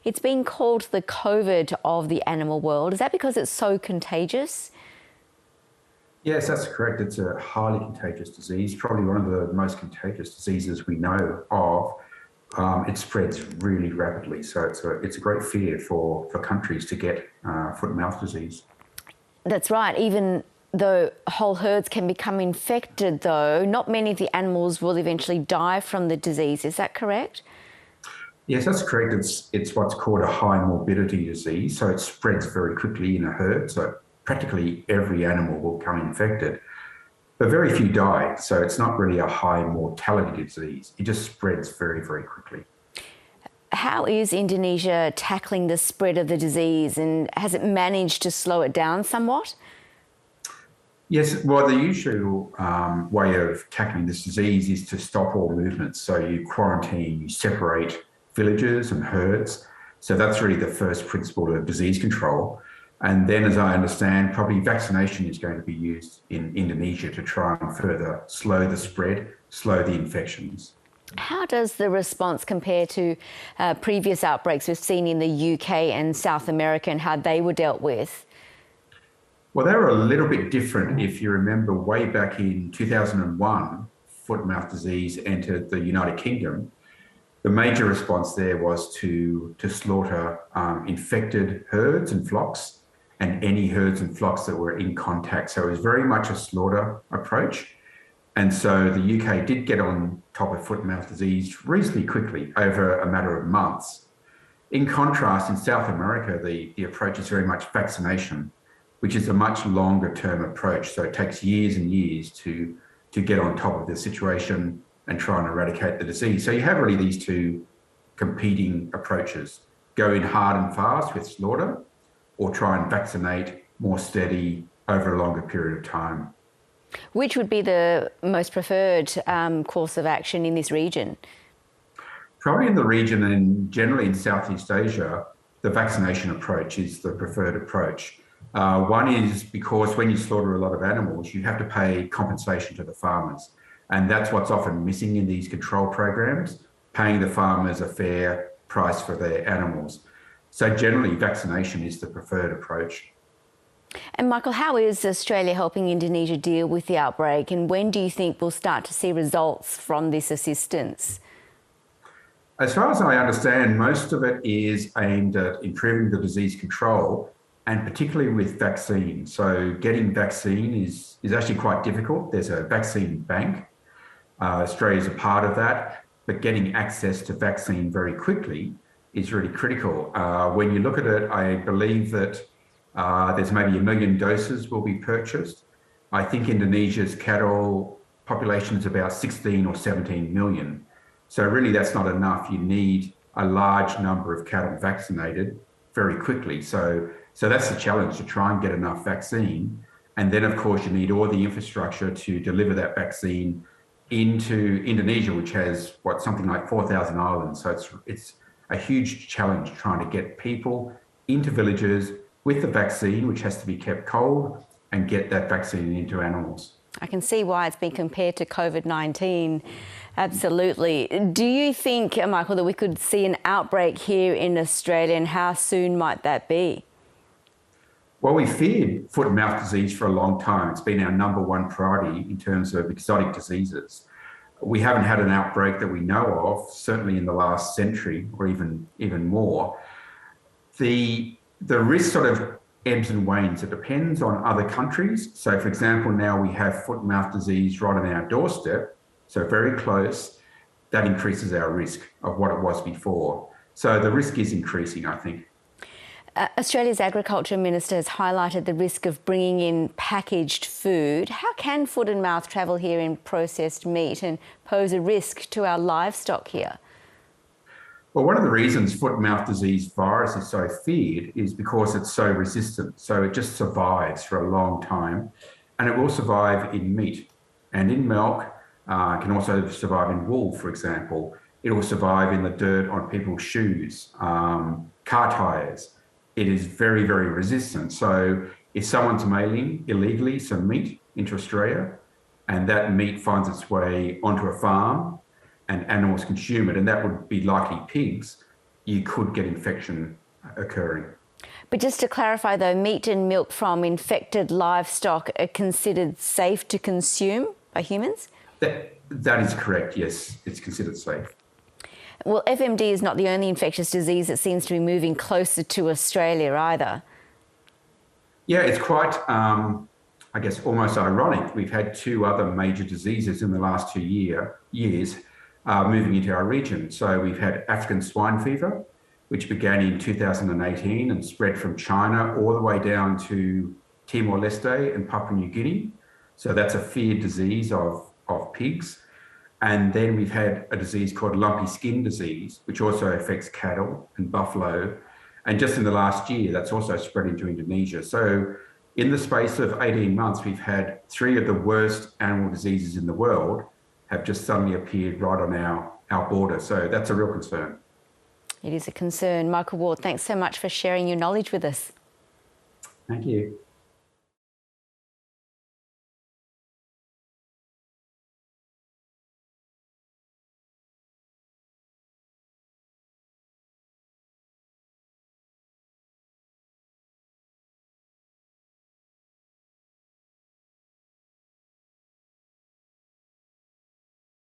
It's been called the COVID of the animal world. Is that because it's so contagious? Yes, that's correct. It's a highly contagious disease, probably one of the most contagious diseases we know of. It spreads really rapidly, so it's a great fear for countries to get foot and mouth disease. That's right. Even though whole herds can become infected, though, not many of the animals will eventually die from the disease. Is that correct? Yes, that's correct. It's what's called a high morbidity disease, so it spreads very quickly in a herd. So practically every animal will become infected, but very few die. So it's not really a high mortality disease. It just spreads very, very quickly. How is Indonesia tackling the spread of the disease, and has it managed to slow it down somewhat? Yes, well, the usual way of tackling this disease is to stop all movements. So you quarantine, you separate villages and herds. So that's really the first principle of disease control. And then, as I understand, probably vaccination is going to be used in Indonesia to try and further slow the spread, slow the infections. How does the response compare to previous outbreaks we've seen in the UK and South America and how they were dealt with? Well, they were a little bit different. If you remember, way back in 2001, foot and mouth disease entered the United Kingdom. The major response there was to slaughter infected herds and flocks and any herds and flocks that were in contact. So it was very much a slaughter approach. And so the UK did get on top of foot and mouth disease reasonably quickly over a matter of months. In contrast, in South America, the approach is very much vaccination, which is a much longer term approach. So it takes years and years to get on top of the situation and try and eradicate the disease. So you have really these two competing approaches: go in hard and fast with slaughter, or try and vaccinate more steady over a longer period of time. Which would be the most preferred course of action in this region? Probably in the region and generally in Southeast Asia, the vaccination approach is the preferred approach. One is because when you slaughter a lot of animals, you have to pay compensation to the farmers. And that's what's often missing in these control programs, paying the farmers a fair price for their animals. So generally, vaccination is the preferred approach. And Michael, how is Australia helping Indonesia deal with the outbreak, and when do you think we'll start to see results from this assistance? As far as I understand, most of it is aimed at improving the disease control, and particularly with vaccine. So getting vaccine is actually quite difficult. There's a vaccine bank. Australia is a part of that, but getting access to vaccine very quickly is really critical. When you look at it, I believe that there's maybe 1 million doses will be purchased. I think Indonesia's cattle population is about 16 or 17 million. So really that's not enough. You need a large number of cattle vaccinated very quickly. So that's the challenge, to try and get enough vaccine. And then of course you need all the infrastructure to deliver that vaccine into Indonesia, which has something like 4,000 islands. So it's a huge challenge trying to get people into villages with the vaccine, which has to be kept cold, and get that vaccine into animals. I can see why it's been compared to COVID-19. Absolutely. Do you think, Michael, that we could see an outbreak here in Australia, and how soon might that be? Well, we feared foot and mouth disease for a long time. It's been our number one priority in terms of exotic diseases. We haven't had an outbreak that we know of, certainly in the last century or even more. The risk sort of ebbs and wanes. It depends on other countries. So, for example, now we have foot and mouth disease right on our doorstep, so very close. That increases our risk of what it was before. So the risk is increasing, I think. Australia's Agriculture Minister has highlighted the risk of bringing in packaged food. How can foot and mouth travel here in processed meat and pose a risk to our livestock here? Well, one of the reasons foot and mouth disease virus is so feared is because it's so resistant. So it just survives for a long time, and it will survive in meat and in milk. It can also survive in wool, for example. It will survive in the dirt on people's shoes, car tires. It is very, very resistant. So if someone's mailing illegally some meat into Australia, and that meat finds its way onto a farm and animals consume it, and that would be likely pigs, you could get infection occurring. But just to clarify though, meat and milk from infected livestock are considered safe to consume by humans? That is correct, yes. It's considered safe. Well, FMD is not the only infectious disease that seems to be moving closer to Australia either. Yeah, it's quite, I guess, almost ironic. We've had two other major diseases in the last 2 years moving into our region. So we've had African swine fever, which began in 2018 and spread from China all the way down to Timor-Leste and Papua New Guinea. So that's a feared disease of pigs. And then we've had a disease called lumpy skin disease, which also affects cattle and buffalo. And just in the last year, that's also spread into Indonesia. So in the space of 18 months, we've had 3 of the worst animal diseases in the world have just suddenly appeared right on our border. So that's a real concern. It is a concern. Michael Ward, thanks so much for sharing your knowledge with us. Thank you.